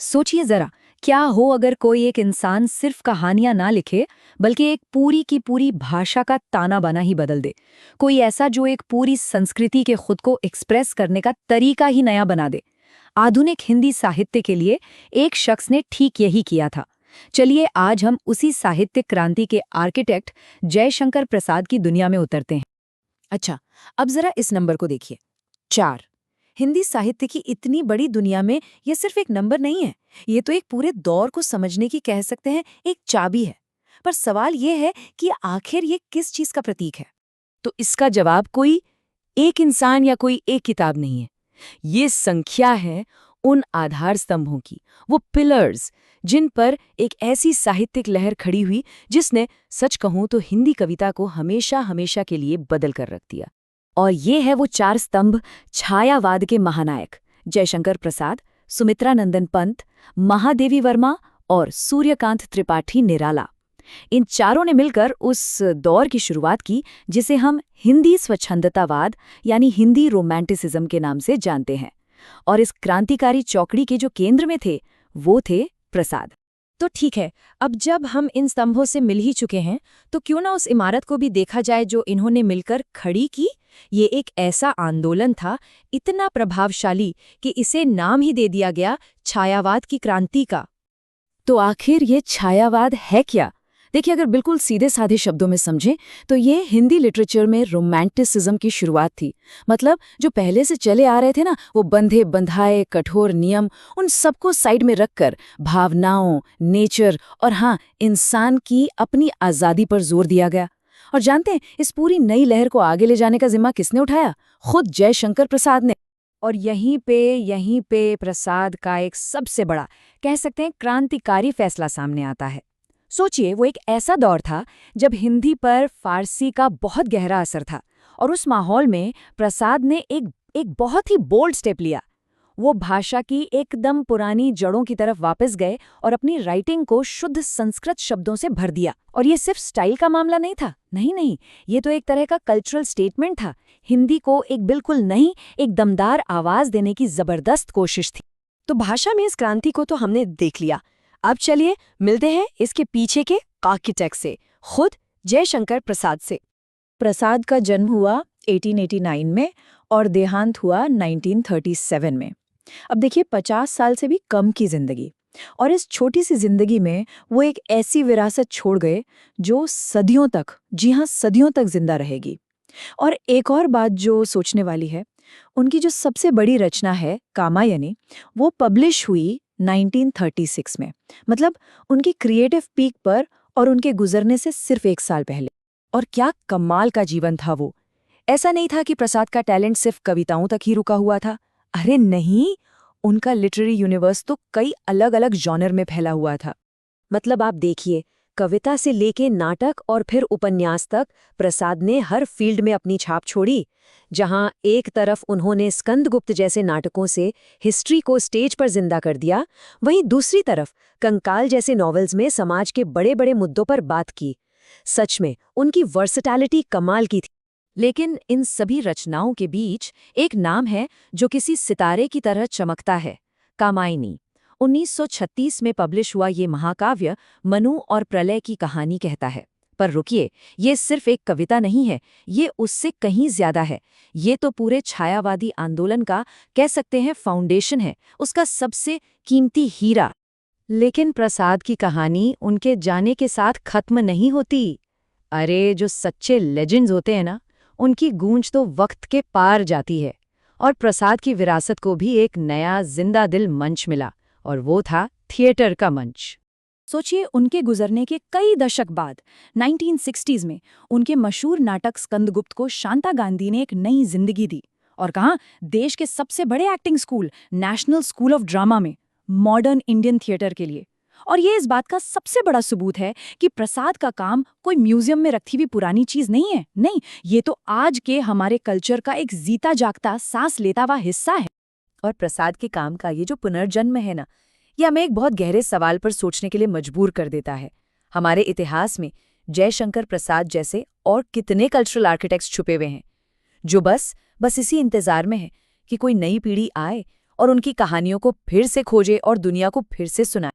सोचिए जरा, क्या हो अगर कोई एक इंसान सिर्फ कहानियां ना लिखे, बल्कि एक पूरी की पूरी भाषा का ताना बाना ही बदल दे। कोई ऐसा जो एक पूरी संस्कृति के खुद को एक्सप्रेस करने का तरीका ही नया बना दे। आधुनिक हिंदी साहित्य के लिए एक शख्स ने ठीक यही किया था। चलिए आज हम उसी साहित्य क्रांति के आर्किटेक्ट जयशंकर प्रसाद की दुनिया में उतरते हैं। अच्छा, अब जरा इस नंबर को देखिए। 4। हिंदी साहित्य की इतनी बड़ी दुनिया में ये सिर्फ एक नंबर नहीं है, ये तो एक पूरे दौर को समझने की कह सकते हैं एक चाबी है। पर सवाल ये है कि आखिर ये किस चीज का प्रतीक है? तो इसका जवाब कोई एक इंसान या कोई एक किताब नहीं है। ये संख्या है उन आधार स्तंभों की, वो पिलर्स जिन पर एक ऐसी साहित्यिक लहर खड़ी हुई जिसने, सच कहूं तो, हिंदी कविता को हमेशा हमेशा के लिए बदल कर रख दिया। और ये है वो 4 स्तंभ, छायावाद के महानायक जयशंकर प्रसाद, सुमित्रा नंदन पंत, महादेवी वर्मा और सूर्यकांत त्रिपाठी निराला। इन चारों ने मिलकर उस दौर की शुरुआत की जिसे हम हिंदी स्वच्छंदतावाद यानी हिंदी रोमांटिसिज्म के नाम से जानते हैं। और इस क्रांतिकारी चौकड़ी के जो केंद्र में थे वो थे प्रसाद। तो ठीक है, अब जब हम इन स्तंभों से मिल ही चुके हैं, तो क्यों ना उस इमारत को भी देखा जाए जो इन्होंने मिलकर खड़ी की। ये एक ऐसा आंदोलन था, इतना प्रभावशाली कि इसे नाम ही दे दिया गया छायावाद की क्रांति का। तो आखिर ये छायावाद है क्या? देखिए, अगर बिल्कुल सीधे साधे शब्दों में समझें तो ये हिंदी लिटरेचर में रोमांटिसिज्म की शुरुआत थी। मतलब जो पहले से चले आ रहे थे ना, वो बंधे बंधाए कठोर नियम, उन सबको साइड में रखकर भावनाओं, नेचर और हाँ, इंसान की अपनी आज़ादी पर जोर दिया गया। और जानते हैं, इस पूरी नई लहर को आगे ले जाने का जिम्मा किसने उठाया? खुद जयशंकर प्रसाद ने। और यहीं पे प्रसाद का एक सबसे बड़ा, कह सकते हैं क्रांतिकारी फैसला सामने आता है। सोचिए, वो एक ऐसा दौर था जब हिंदी पर फारसी का बहुत गहरा असर था, और उस माहौल में प्रसाद ने एक बहुत ही बोल्ड स्टेप लिया। वो भाषा की एकदम पुरानी जड़ों की तरफ वापस गए और अपनी राइटिंग को शुद्ध संस्कृत शब्दों से भर दिया। और ये सिर्फ स्टाइल का मामला नहीं था, नहीं, ये तो एक तरह का कल्चरल स्टेटमेंट था। हिंदी को एक बिल्कुल नई, एक दमदार आवाज देने की जबरदस्त कोशिश थी। तो भाषा में इस क्रांति को तो हमने देख लिया। अब चलिए मिलते हैं इसके पीछे के आर्किटेक्ट से, खुद जयशंकर प्रसाद से। प्रसाद का जन्म हुआ 1889 में और देहांत हुआ 1937 में। अब देखिए, 50 साल से भी कम की जिंदगी, और इस छोटी सी जिंदगी में वो एक ऐसी विरासत छोड़ गए जो सदियों तक, जी हाँ, सदियों तक जिंदा रहेगी। और एक और बात जो सोचने वाली है, उनकी जो सबसे बड़ी रचना है कामायनी, वो पब्लिश हुई 1936 में। मतलब उनकी क्रिएटिव पीक पर और उनके गुजरने से सिर्फ 1 साल पहले। और क्या कमाल का जीवन था वो! ऐसा नहीं था कि प्रसाद का टैलेंट सिर्फ कविताओं तक ही रुका हुआ था। अरे नहीं, उनका लिटरेरी यूनिवर्स तो कई अलग अलग जॉनर में फैला हुआ था। मतलब आप देखिए, कविता से लेके नाटक और फिर उपन्यास तक प्रसाद ने हर फील्ड में अपनी छाप छोड़ी। जहां एक तरफ उन्होंने स्कंदगुप्त जैसे नाटकों से हिस्ट्री को स्टेज पर जिंदा कर दिया, वहीं दूसरी तरफ कंकाल जैसे नॉवेल्स में समाज के बड़े बड़े मुद्दों पर बात की। सच में उनकी वर्सेटैलिटी कमाल की थी। लेकिन इन सभी रचनाओं के बीच एक नाम है जो किसी सितारे की तरह चमकता है, कामायनी। 1936 में पब्लिश हुआ ये महाकाव्य मनु और प्रलय की कहानी कहता है। पर रुकिए, ये सिर्फ एक कविता नहीं है, ये उससे कहीं ज्यादा है। ये तो पूरे छायावादी आंदोलन का, कह सकते हैं, फाउंडेशन है, उसका सबसे कीमती हीरा। लेकिन प्रसाद की कहानी उनके जाने के साथ खत्म नहीं होती। अरे, जो सच्चे लेजेंड्स होते हैं ना, उनकी गूंज तो वक्त के पार जाती है। और प्रसाद की विरासत को भी एक नया जिंदा दिल मंच मिला, और वो था थिएटर का मंच। सोचिए, उनके गुजरने के कई दशक बाद 1960s में उनके मशहूर नाटक स्कंदगुप्त को शांता गांधी ने एक नई जिंदगी दी। और कहाँ, देश के सबसे बड़े acting school, national school of drama में, मॉडर्न इंडियन थिएटर के लिए। और ये इस बात का सबसे बड़ा सबूत है कि प्रसाद का काम कोई म्यूजियम में रखी हुई पुरानी चीज नहीं है। नहीं, ये तो आज के हमारे कल्चर का एक जीता जागता, सांस लेता हुआ हिस्सा है। और प्रसाद के काम का ये जो पुनर्जन्म है ना, ये हमें एक बहुत गहरे सवाल पर सोचने के लिए मजबूर कर देता है। हमारे इतिहास में जयशंकर प्रसाद जैसे और कितने कल्चरल आर्किटेक्ट्स छुपे हुए हैं जो बस इसी इंतजार में हैं कि कोई नई पीढ़ी आए और उनकी कहानियों को फिर से खोजे और दुनिया को फिर से सुनाए।